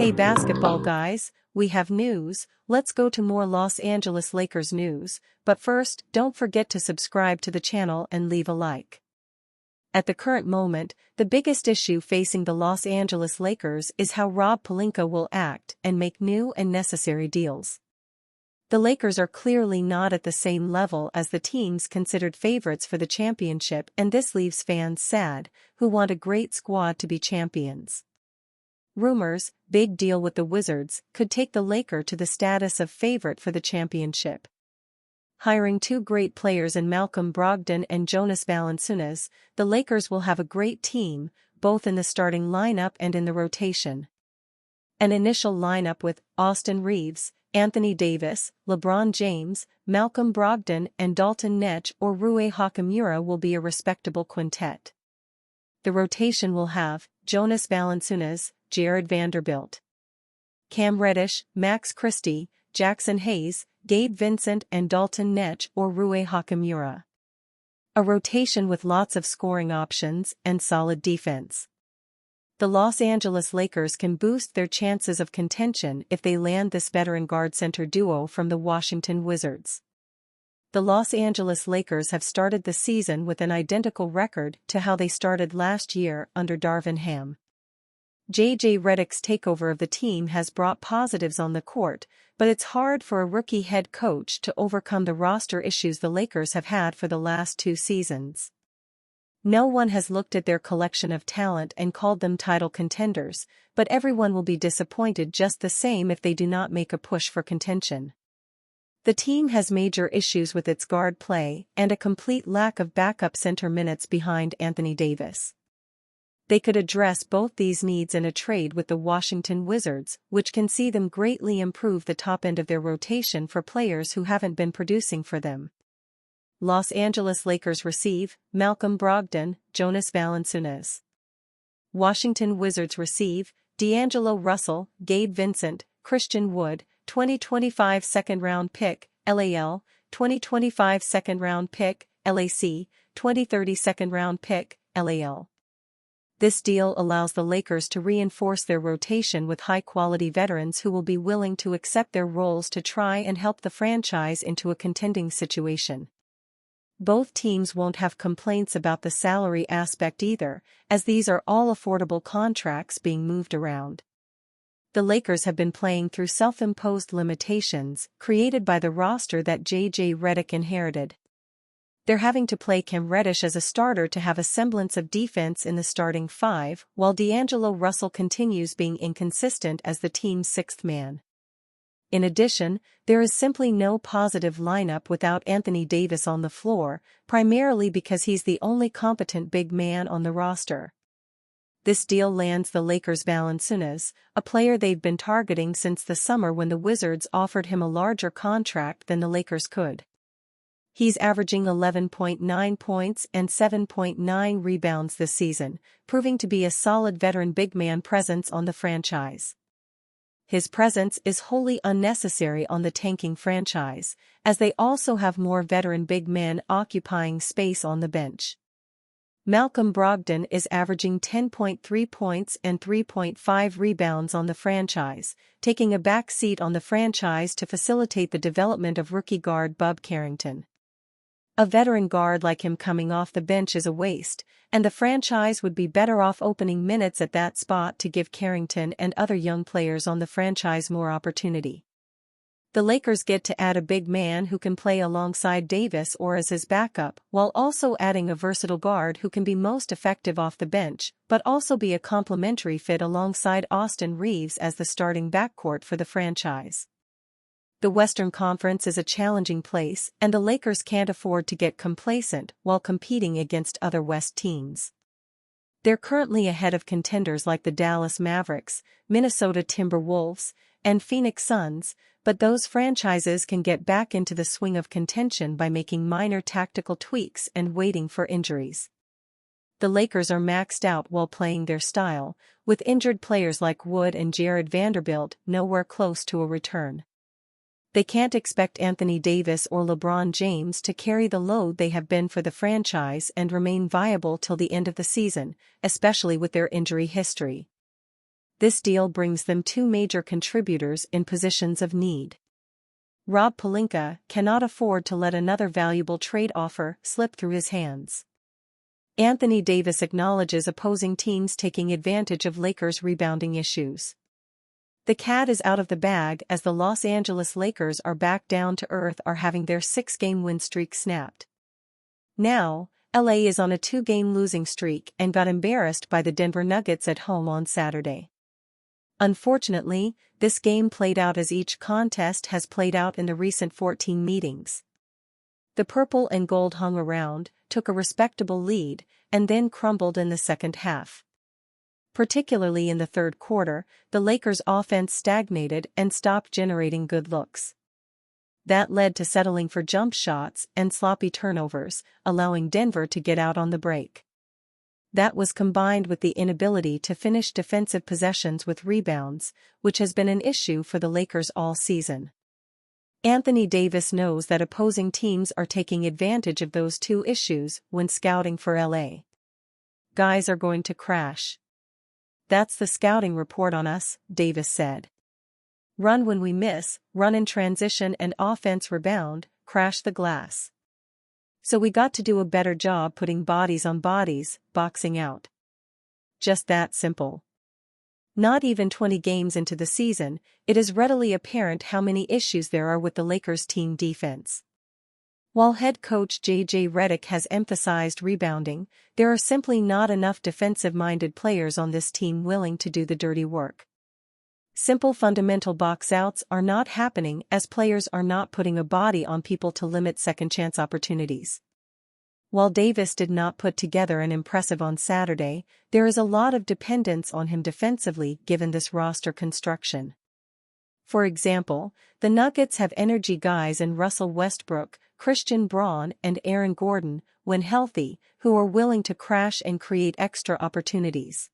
Hey basketball guys, we have news. Let's go to more Los Angeles Lakers news, but first, don't forget to subscribe to the channel and leave a like. At the current moment, the biggest issue facing the Los Angeles Lakers is how Rob Pelinka will act and make new and necessary deals. The Lakers are clearly not at the same level as the teams considered favorites for the championship, and this leaves fans sad, who want a great squad to be champions. Rumors, big deal with the Wizards, could take the Lakers to the status of favorite for the championship. Hiring two great players in Malcolm Brogdon and Jonas Valanciunas, the Lakers will have a great team, both in the starting lineup and in the rotation. An initial lineup with Austin Reeves, Anthony Davis, LeBron James, Malcolm Brogdon and Dalton Netsch or Rui Hachimura will be a respectable quintet. The rotation will have Jonas Valanciunas, Jared Vanderbilt, Cam Reddish, Max Christie, Jackson Hayes, Gabe Vincent and Dalton Netsch or Rui Hachimura. A rotation with lots of scoring options and solid defense. The Los Angeles Lakers can boost their chances of contention if they land this veteran guard-center duo from the Washington Wizards. The Los Angeles Lakers have started the season with an identical record to how they started last year under Darvin Ham. J.J. Redick's takeover of the team has brought positives on the court, but it's hard for a rookie head coach to overcome the roster issues the Lakers have had for the last two seasons. No one has looked at their collection of talent and called them title contenders, but everyone will be disappointed just the same if they do not make a push for contention. The team has major issues with its guard play and a complete lack of backup center minutes behind Anthony Davis. They could address both these needs in a trade with the Washington Wizards, which can see them greatly improve the top end of their rotation for players who haven't been producing for them. Los Angeles Lakers receive Malcolm Brogdon, Jonas Valanciunas. Washington Wizards receive D'Angelo Russell, Gabe Vincent, Christian Wood, 2025 second-round pick, LAL, 2025 second-round pick, LAC, 2030 second-round pick, LAL. This deal allows the Lakers to reinforce their rotation with high-quality veterans who will be willing to accept their roles to try and help the franchise into a contending situation. Both teams won't have complaints about the salary aspect either, as these are all affordable contracts being moved around. The Lakers have been playing through self-imposed limitations created by the roster that J.J. Redick inherited. They're having to play Cam Reddish as a starter to have a semblance of defense in the starting five, while D'Angelo Russell continues being inconsistent as the team's sixth man. In addition, there is simply no positive lineup without Anthony Davis on the floor, primarily because he's the only competent big man on the roster. This deal lands the Lakers Valanciunas, a player they've been targeting since the summer when the Wizards offered him a larger contract than the Lakers could. He's averaging 11.9 points and 7.9 rebounds this season, proving to be a solid veteran big man presence on the franchise. His presence is wholly unnecessary on the tanking franchise, as they also have more veteran big men occupying space on the bench. Malcolm Brogdon is averaging 10.3 points and 3.5 rebounds on the franchise, taking a back seat on the franchise to facilitate the development of rookie guard Bub Carrington. A veteran guard like him coming off the bench is a waste, and the franchise would be better off opening minutes at that spot to give Carrington and other young players on the franchise more opportunity. The Lakers get to add a big man who can play alongside Davis or as his backup, while also adding a versatile guard who can be most effective off the bench, but also be a complementary fit alongside Austin Reeves as the starting backcourt for the franchise. The Western Conference is a challenging place, and the Lakers can't afford to get complacent while competing against other West teams. They're currently ahead of contenders like the Dallas Mavericks, Minnesota Timberwolves, and Phoenix Suns, but those franchises can get back into the swing of contention by making minor tactical tweaks and waiting for injuries. The Lakers are maxed out while playing their style, with injured players like Wood and Jared Vanderbilt nowhere close to a return. They can't expect Anthony Davis or LeBron James to carry the load they have been for the franchise and remain viable till the end of the season, especially with their injury history. This deal brings them two major contributors in positions of need. Rob Pelinka cannot afford to let another valuable trade offer slip through his hands. Anthony Davis acknowledges opposing teams taking advantage of Lakers' rebounding issues. The cat is out of the bag as the Los Angeles Lakers are back down to earth, are having their 6-game win streak snapped. Now, LA is on a 2-game losing streak and got embarrassed by the Denver Nuggets at home on Saturday. Unfortunately, this game played out as each contest has played out in the recent 14 meetings. The purple and gold hung around, took a respectable lead, and then crumbled in the second half. Particularly in the third quarter, the Lakers' offense stagnated and stopped generating good looks. That led to settling for jump shots and sloppy turnovers, allowing Denver to get out on the break. That was combined with the inability to finish defensive possessions with rebounds, which has been an issue for the Lakers all season. Anthony Davis knows that opposing teams are taking advantage of those two issues when scouting for LA. Guys are going to crash. That's the scouting report on us, Davis said. Run when we miss, run in transition and offense rebound, crash the glass. So we got to do a better job putting bodies on bodies, boxing out. Just that simple. Not even 20 games into the season, it is readily apparent how many issues there are with the Lakers' team defense. While head coach J.J. Redick has emphasized rebounding, there are simply not enough defensive-minded players on this team willing to do the dirty work. Simple fundamental box-outs are not happening as players are not putting a body on people to limit second-chance opportunities. While Davis did not put together an impressive on Saturday, there is a lot of dependence on him defensively given this roster construction. For example, the Nuggets have energy guys in Russell Westbrook, Christian Braun and Aaron Gordon, when healthy, who are willing to crash and create extra opportunities.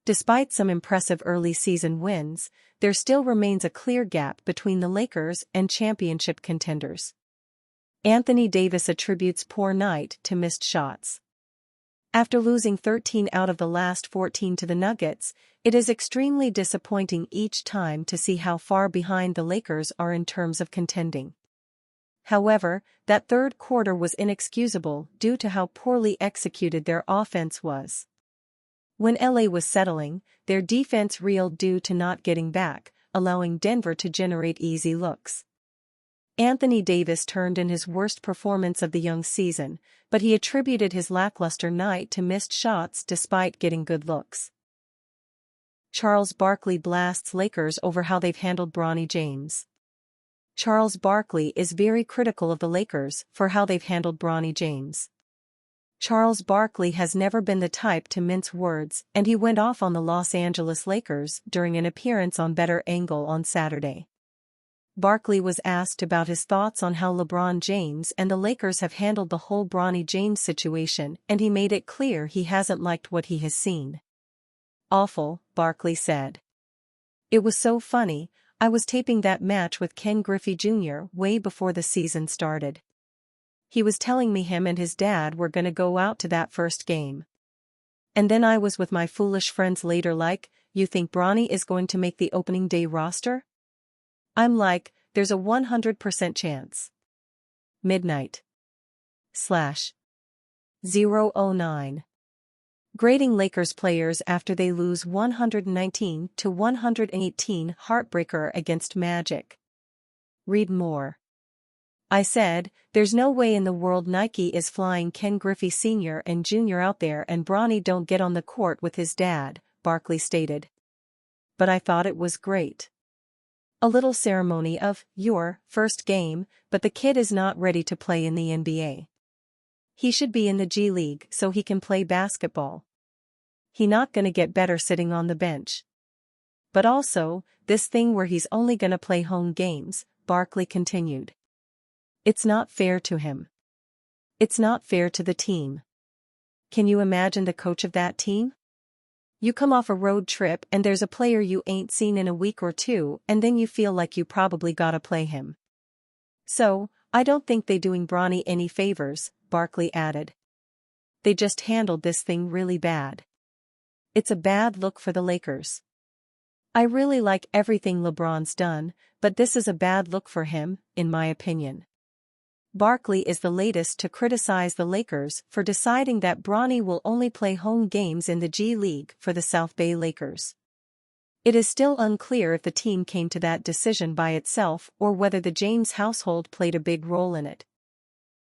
Despite some impressive early season wins, there still remains a clear gap between the Lakers and championship contenders. Anthony Davis attributes poor night to missed shots. After losing 13 out of the last 14 to the Nuggets, it is extremely disappointing each time to see how far behind the Lakers are in terms of contending. However, that third quarter was inexcusable due to how poorly executed their offense was. When LA was settling, their defense reeled due to not getting back, allowing Denver to generate easy looks. Anthony Davis turned in his worst performance of the young season, but he attributed his lackluster night to missed shots despite getting good looks. Charles Barkley blasts Lakers over how they've handled Bronny James. Charles Barkley is very critical of the Lakers for how they've handled Bronny James. Charles Barkley has never been the type to mince words, and he went off on the Los Angeles Lakers during an appearance on Better Angle on Saturday. Barkley was asked about his thoughts on how LeBron James and the Lakers have handled the whole Bronny James situation, and he made it clear he hasn't liked what he has seen. "Awful," Barkley said. "It was so funny, I was taping that match with Ken Griffey Jr. way before the season started. He was telling me him and his dad were gonna go out to that first game. And then I was with my foolish friends later like, you think Bronny is going to make the opening day roster? I'm like, there's a 100% chance. Midnight. /009. Grading Lakers players after they lose 119-118 heartbreaker against Magic. Read more. I said, there's no way in the world Nike is flying Ken Griffey Sr. and Jr. out there and Bronny don't get on the court with his dad, Barkley stated. But I thought it was great. A little ceremony of, your, first game, but the kid is not ready to play in the NBA. He should be in the G League so he can play basketball. He not gonna get better sitting on the bench. But also, this thing where he's only gonna play home games, Barkley continued. It's not fair to him. It's not fair to the team. Can you imagine the coach of that team? You come off a road trip and there's a player you ain't seen in a week or two and then you feel like you probably gotta play him. So, I don't think they doing Bronny any favors, Barkley added. They just handled this thing really bad. It's a bad look for the Lakers. I really like everything LeBron's done, but this is a bad look for him, in my opinion. Barkley is the latest to criticize the Lakers for deciding that Bronny will only play home games in the G League for the South Bay Lakers. It is still unclear if the team came to that decision by itself or whether the James household played a big role in it.